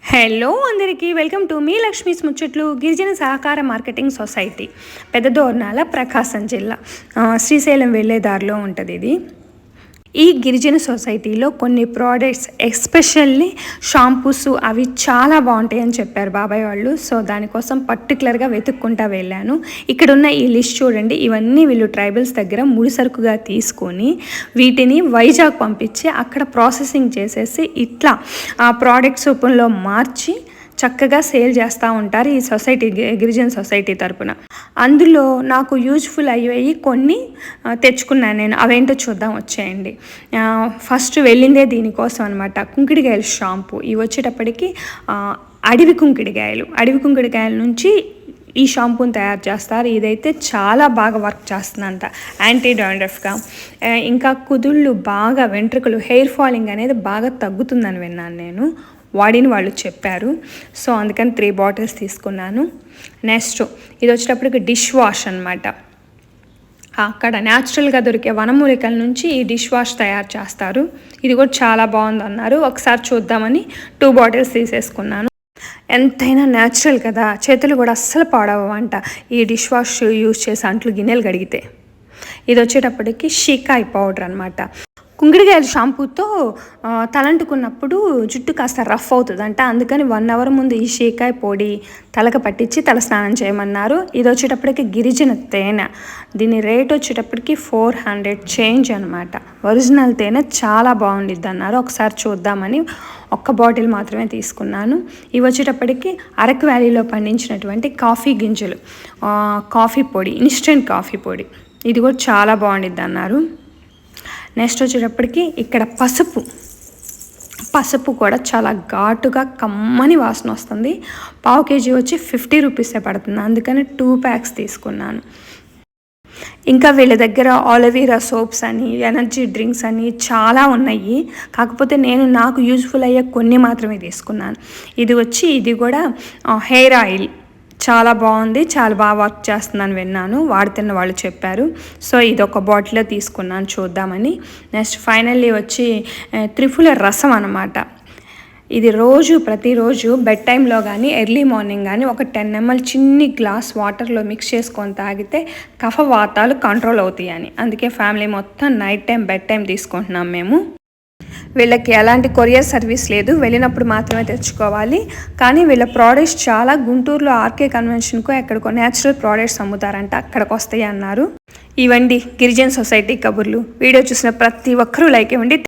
Hello అందరికీ welcome to me Lakshmi's ముచ్చట్లు. గిరిజన సహకార మార్కెటింగ్ సొసైటీ, పెద్దదోర్నాల, ప్రకాశం జిల్లా, శ్రీశైలం వెళ్ళే దారిలో ఉంటుంది ఇది. ఈ గిరిజన సొసైటీలో కొన్ని ప్రోడక్ట్స్, ఎస్పెషల్లీ షాంపూస్, అవి చాలా బాగుంటాయి అని చెప్పారు బాబాయ్ వాళ్ళు. సో దానికోసం పర్టికులర్గా వెతుక్కుంటా వెళ్ళాను. ఇక్కడున్న ఈ లిస్ట్ చూడండి. ఇవన్నీ వీళ్ళు ట్రైబల్స్ దగ్గర ముడిసరుకుగా తీసుకొని వీటిని వైజాగ్ పంపించి అక్కడ ప్రాసెసింగ్ చేసేసి ఇట్లా ఆ ప్రోడక్ట్స్ రూపంలో మార్చి చక్కగా సేల్ చేస్తూ ఉంటారు ఈ సొసైటీ, గిరిజన సొసైటీ తరపున. అందులో నాకు యూజ్ఫుల్ అయ్యాయి కొన్ని తెచ్చుకున్నాను నేను. అవేంటో చూద్దాం, వచ్చేయండి. ఫస్ట్ వెళ్ళిందే దీనికోసం అనమాట. కుంకుడికాయల షాంపూ. ఇవి వచ్చేటప్పటికి అడవి కుంకుడికాయల నుంచి ఈ షాంపూని తయారు చేస్తారు. ఇదైతే చాలా బాగా వర్క్ చేస్తుందంట యాంటీ డాండ్రఫ్గా. ఇంకా కుదుళ్ళు బాగా, వెంట్రుకలు, హెయిర్ ఫాలింగ్ అనేది బాగా తగ్గుతుందని విన్నాను నేను, వాడిన వాళ్ళు చెప్పారు. సో అందుకని 3 బాటిల్స్ తీసుకున్నాను. నెక్స్ట్ ఇది వచ్చేటప్పటికి డిష్ వాష్ అనమాట. అక్కడ న్యాచురల్గా దొరికే వనమూలికల నుంచి ఈ డిష్ వాష్ తయారు చేస్తారు. ఇది కూడా చాలా బాగుంది అన్నారు. ఒకసారి చూద్దామని 2 బాటిల్స్ తీసేసుకున్నాను. ఎంతైనా న్యాచురల్ కదా, చేతులు కూడా అస్సలు పాడవంట ఈ డిష్ వాష్ యూజ్ చేసి అంట్లు గిన్నెలు కడిగితే. ఇది వచ్చేటప్పటికి షీకాయ్ పౌడర్ అనమాట. కుంకుడికాయల షాంపూతో తలంటుకున్నప్పుడు జుట్టు కాస్త రఫ్ అవుతుందంట. అందుకని 1 అవర్ ముందు ఈ షీకాయ పొడి తలకు పట్టించి తల స్నానం చేయమన్నారు. ఇది వచ్చేటప్పటికి గిరిజన తేనె. దీని రేట్ వచ్చేటప్పటికి 400 చేంజ్ అనమాట. ఒరిజినల్ తేనె చాలా బాగుండిద్ది అన్నారు. ఒకసారి చూద్దామని 1 బాటిల్ మాత్రమే తీసుకున్నాను. ఇవి వచ్చేటప్పటికి అరకు వ్యాలీలో పండించినటువంటి కాఫీ గింజలు, కాఫీ పొడి, ఇన్స్టెంట్ కాఫీ పొడి. ఇది కూడా చాలా బాగుండిద్ది అన్నారు. నెక్స్ట్ వచ్చేటప్పటికి ఇక్కడ పసుపు కూడా చాలా ఘాటుగా కమ్మని వాసన వస్తుంది. 1/2 kg వచ్చి 50 రూపీసే పడుతుంది. అందుకని 2 ప్యాక్స్ తీసుకున్నాను. ఇంకా వీళ్ళ దగ్గర ఆలోవీరా సోప్స్ అని, ఎనర్జీ డ్రింక్స్ అని చాలా ఉన్నాయి. కాకపోతే నేను నాకు యూజ్ఫుల్ అయ్యే కొన్ని మాత్రమే తీసుకున్నాను. ఇది కూడా హెయిర్ ఆయిల్ చాలా బాగుంది, చాలా బాగా వర్క్ చేస్తుందని విన్నాను, వాడుతున్న వాళ్ళు చెప్పారు. సో ఇది 1 బాటిల్లో తీసుకున్నాను చూద్దామని. నెక్స్ట్ ఫైనల్లీ వచ్చి త్రిఫుల రసం అనమాట. ఇది ప్రతిరోజు బెడ్ టైంలో కానీ ఎర్లీ మార్నింగ్ కానీ ఒక 10 ml చిన్ని గ్లాస్ వాటర్లో మిక్స్ చేసుకొని తాగితే కఫవాతాలు కంట్రోల్ అవుతాయని. అందుకే ఫ్యామిలీ మొత్తం నైట్ టైం బెడ్ టైం తీసుకుంటున్నాం మేము. వీళ్ళకి ఎలాంటి కొరియర్ సర్వీస్ లేదు, వెళ్ళినప్పుడు మాత్రమే తెచ్చుకోవాలి. కానీ వీళ్ళ ప్రోడక్ట్స్ చాలా గుంటూరులో ఆర్కే కన్వెన్షన్కో ఎక్కడికో న్యాచురల్ ప్రోడక్ట్స్ అమ్ముతారంట, అక్కడికి వస్తాయి అన్నారు. ఇవండి గిరిజన సొసైటీ కబుర్లు. వీడియో చూసిన ప్రతి ఒక్కరూ లైక్ ఇవ్వండి.